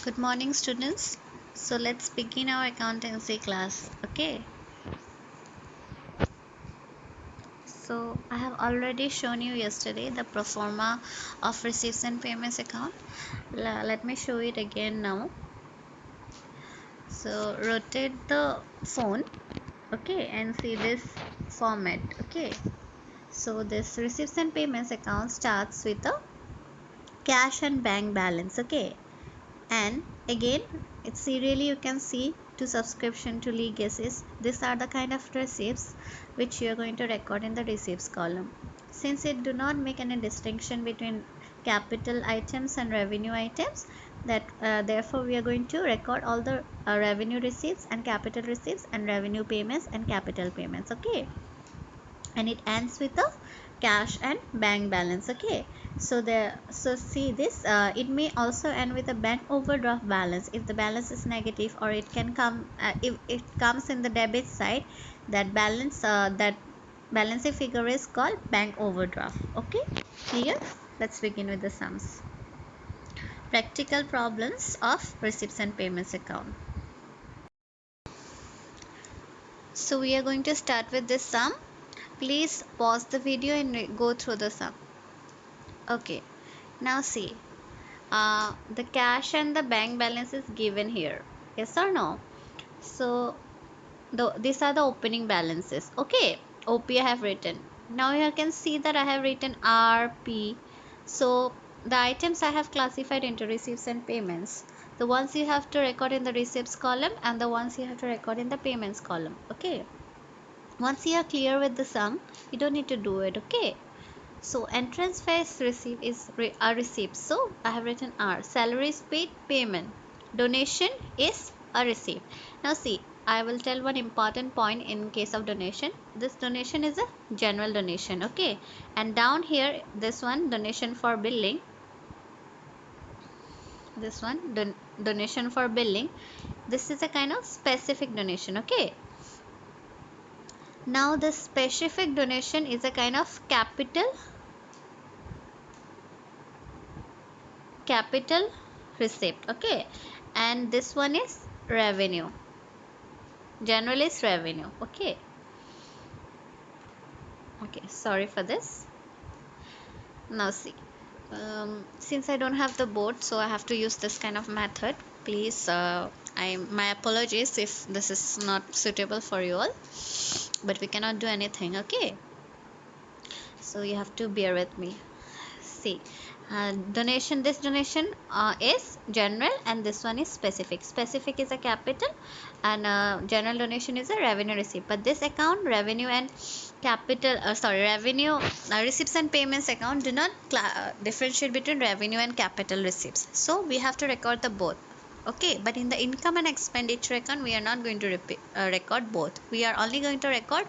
Good morning, students. So let's begin our accountancy class. Okay. So I have already shown you yesterday the pro forma of receipts and payments account. Let me show it again now. So rotate the phone. Okay, and see this format. Okay. So this receipts and payments account starts with a cash and bank balance. Okay. And again, it's serially you can see to subscription to legacies. These are the kind of receipts which you are going to record in the receipts column. Since it do not make any distinction between capital items and revenue items, that therefore we are going to record all the revenue receipts and capital receipts and revenue payments and capital payments. Okay, and it ends with a cash and bank balance. Okay, so see this, it may also end with a bank overdraft balance if the balance is negative, or it can come if it comes in the debit side, that balancing figure is called bank overdraft. Okay, here let's begin with the sums. Practical problems of receipts and payments account. So we are going to start with this sum. Please pause the video and go through the sum. Okay, now see, the cash and the bank balance is given here. Yes or no? So these are the opening balances. Okay, OP I have written. Now you can see that I have written RP. So the items I have classified into receipts and payments. The ones you have to record in the receipts column and the ones you have to record in the payments column. Okay. Once you are clear with the sum, you don't need to do it. Okay. So entrance fees receipt is a receipt. So I have written R. Salaries paid, payment. Donation is a receipt. Now see, I will tell one important point in case of donation. This donation is a general donation. Okay. And down here, this one, donation for billing. This one, donation for billing. This is a kind of specific donation. Okay. Now the specific donation is a kind of capital receipt. Okay, and this one is revenue. General is revenue. Okay, sorry for this. Now see, since I don't have the board, so I have to use this kind of method. Please, my apologies if this is not suitable for you all, but we cannot do anything. Okay, so you have to bear with me. See, this donation is general, and this one is specific. Specific is a capital, and general donation is a revenue receipt. But this account, revenue and revenue receipts and payments account do not differentiate between revenue and capital receipts, so we have to record the both. Okay, but in the income and expenditure account, we are not going to record both. We are only going to record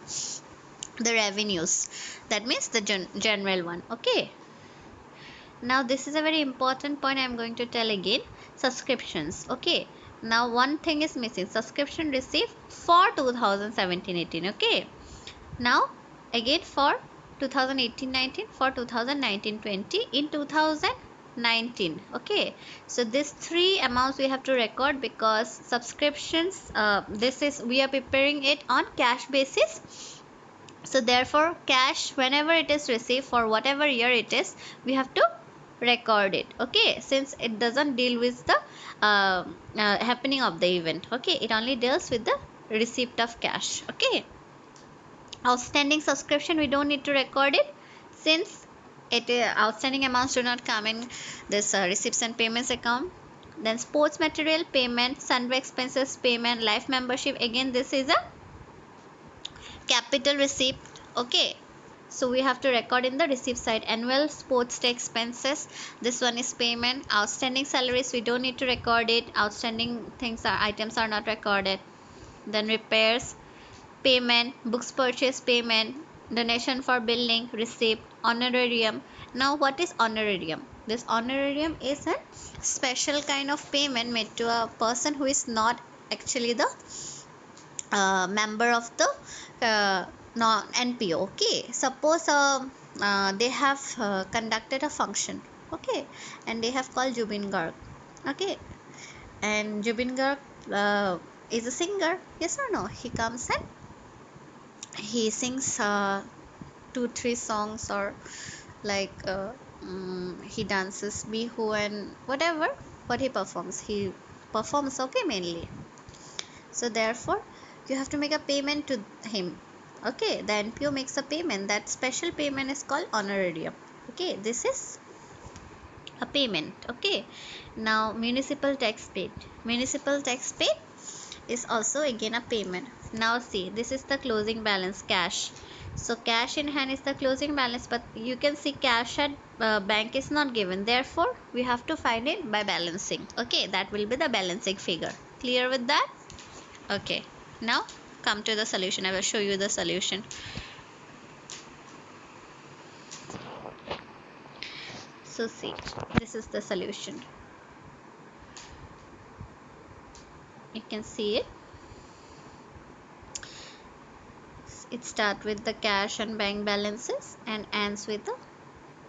the revenues, that means the general one. Okay, now this is a very important point I am going to tell again. Subscriptions. Okay, now one thing is missing, subscription received for 2017-18. Okay, now again for 2018-19, for 2019-20, in 2019. Okay, so these three amounts we have to record, because subscriptions, this is, we are preparing it on cash basis. So therefore cash, whenever it is received for whatever year it is, we have to record it. Okay, since it doesn't deal with the happening of the event. Okay, it only deals with the receipt of cash. Okay, outstanding subscription, we don't need to record it, since it outstanding amounts do not come in this receipts and payments account. Then sports material payment, sundry expenses payment, life membership, again this is a capital receipt. Okay, so we have to record in the receipt side. Annual sports day expenses, this one is payment. Outstanding salaries, we don't need to record it. Outstanding items are not recorded. Then repairs payment, books purchase payment, donation for billing receipt, honorarium. Now what is honorarium? This honorarium is a special kind of payment made to a person who is not actually the member of the NPO. Okay, suppose they have conducted a function. Okay, and they have called Jubin Garg. Okay, And Jubin Garg is a singer, yes or no? He comes and he sings 2 3 songs, or like he dances bihu and whatever what he performs, okay, mainly. So therefore you have to make a payment to him. Okay, the NPO makes a payment. That special payment is called honorarium. Okay, this is a payment. Okay, now municipal tax paid is also again a payment. Now see, this is the closing balance, cash. So cash in hand is the closing balance, but you can see cash at bank is not given, therefore we have to find it by balancing. Okay, that will be the balancing figure. Clear with that? Okay, now come to the solution. I will show you the solution. So see, this is the solution. You can see it. It starts with the cash and bank balances and ends with the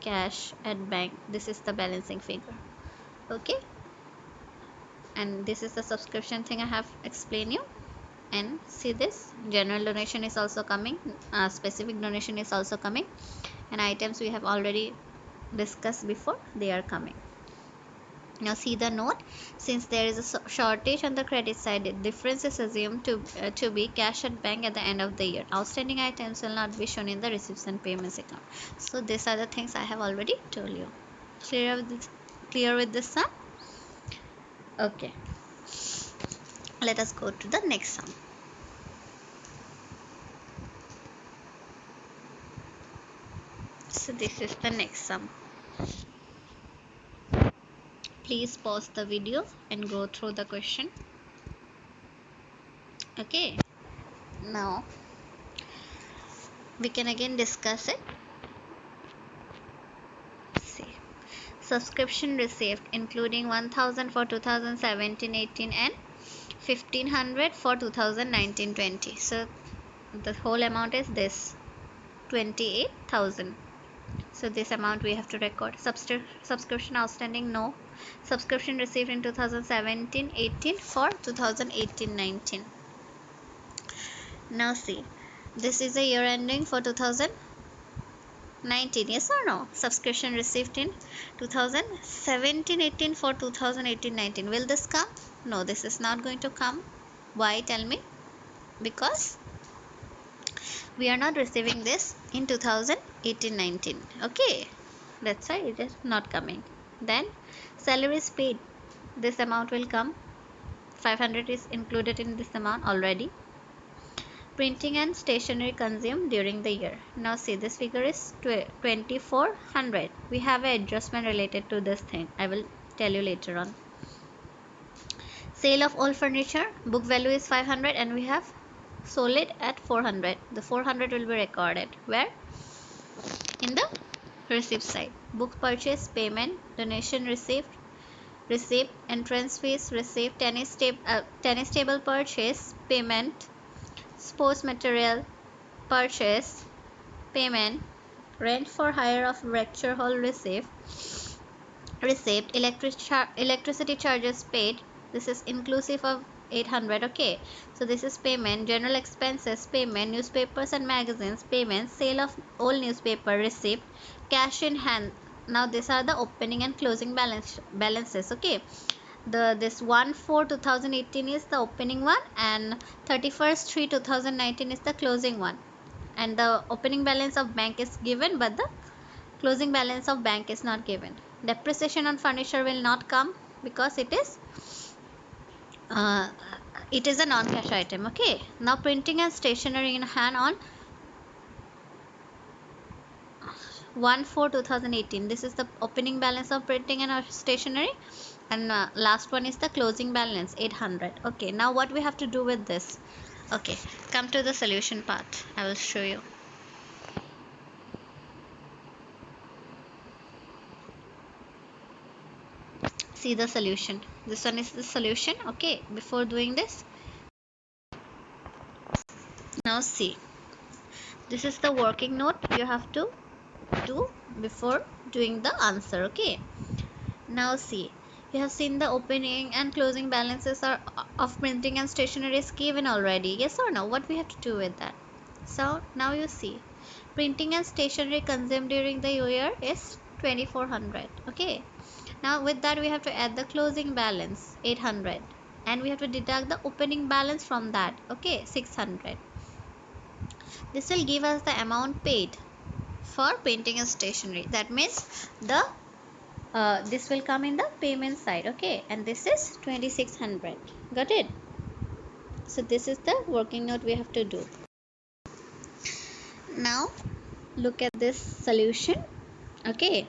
cash at bank. This is the balancing figure. Okay, and this is the subscription thing I have explained you. And see, this general donation is also coming, specific donation is also coming, and items we have already discussed before, they are coming. Now see the note. Since there is a shortage on the credit side, the difference is assumed to be cash at bank at the end of the year. Outstanding items will not be shown in the receipts and payments account. So these are the things I have already told you. Clear with this? Clear with this sum? Okay. Let us go to the next sum. So this is the next sum. Please pause the video and go through the question. Okay. Now we can again discuss it. See. Subscription received including 1000 for 2017-18 and 1500 for 2019-20. So the whole amount is this 28,000. So this amount we have to record. Subscription outstanding, no. Subscription received in 2017-18 for 2018-19. Now see, this is a year ending for 2019, yes or no? Subscription received in 2017-18 for 2018-19. Will this come? No, this is not going to come. Why? Tell me. Because we are not receiving this in 2018-19. Okay, that's why it is not coming. Then salaries paid, this amount will come. 500 is included in this amount already. Printing and stationery consumed during the year. Now see, this figure is 2400. We have an adjustment related to this thing. I will tell you later on. Sale of old furniture, book value is 500 and we have sold it at 400. The 400 will be recorded. Where? In the receipt side. Book purchase, payment, donation received, receipt, entrance fees received, tennis table purchase, payment, sports material purchase, payment, rent for hire of lecture hall receipt, electricity charges paid. This is inclusive of 800. Okay, so this is payment, general expenses payment, newspapers and magazines payment, sale of old newspaper receipt, cash in hand. Now these are the opening and closing balances. Okay, this 1/4/2018 is the opening one and 31st/3/2019 is the closing one, and the opening balance of bank is given but the closing balance of bank is not given. Depreciation on furniture will not come because uh, it is a non-cash item. Okay, now printing and stationery in hand on 1/4/2018. This is the opening balance of printing and stationery, and last one is the closing balance 800. Okay, now what we have to do with this? Okay, come to the solution part. I will show you. See the solution. This one is the solution. Okay, before doing this, now see, this is the working note you have to do before doing the answer. Okay, now see, You have seen the opening and closing balances are of printing and stationery is given already. Yes or no? What we have to do with that? So now you see, printing and stationery consumed during the year is 2400. Okay. Now with that we have to add the closing balance 800, and we have to deduct the opening balance from that. Okay, 600. This will give us the amount paid for printing and stationery. That means the this will come in the payment side. Okay, and this is 2600. Got it? So this is the working note we have to do. Now look at this solution. Okay,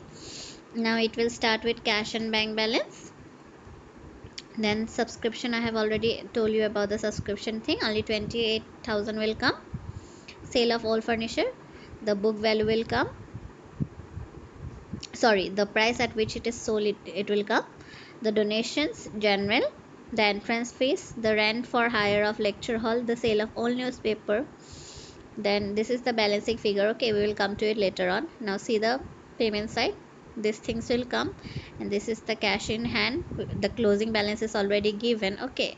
now it will start with cash and bank balance. Then subscription, I have already told you about the subscription thing. Only 28,000 will come. Sale of all furniture, the book value will come. Sorry, the price at which it is sold, it will come. The donations general, the entrance fees, the rent for hire of lecture hall, the sale of all newspaper. Then this is the balancing figure. Okay, we will come to it later on. Now see the payment side, these things will come, and this is the cash in hand. The closing balance is already given. Okay,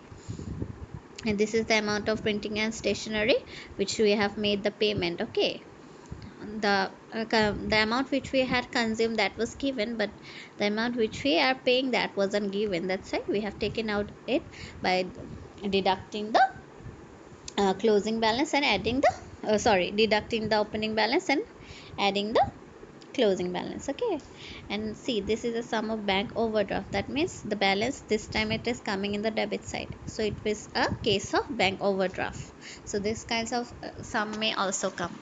and this is the amount of printing and stationery which we have made the payment. Okay, the amount which we had consumed, that was given, but the amount which we are paying, that wasn't given. That's why we have taken out it by deducting the closing balance and adding the deducting the opening balance and adding the closing balance. Okay, and see, this is a sum of bank overdraft. That means the balance this time it is coming in the debit side, so it is a case of bank overdraft. So this kinds of sum may also come.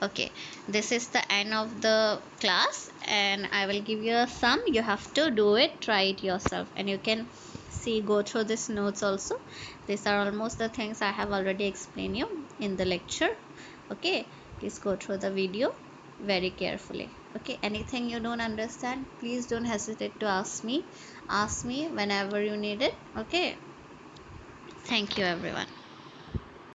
Okay, this is the end of the class, and I will give you a sum. You have to do it, try it yourself, and you can see, go through these notes also. These are almost the things I have already explained you in the lecture. Okay, please go through the video very carefully. Okay, anything you don't understand, please don't hesitate to ask me whenever you need it. Okay, thank you everyone.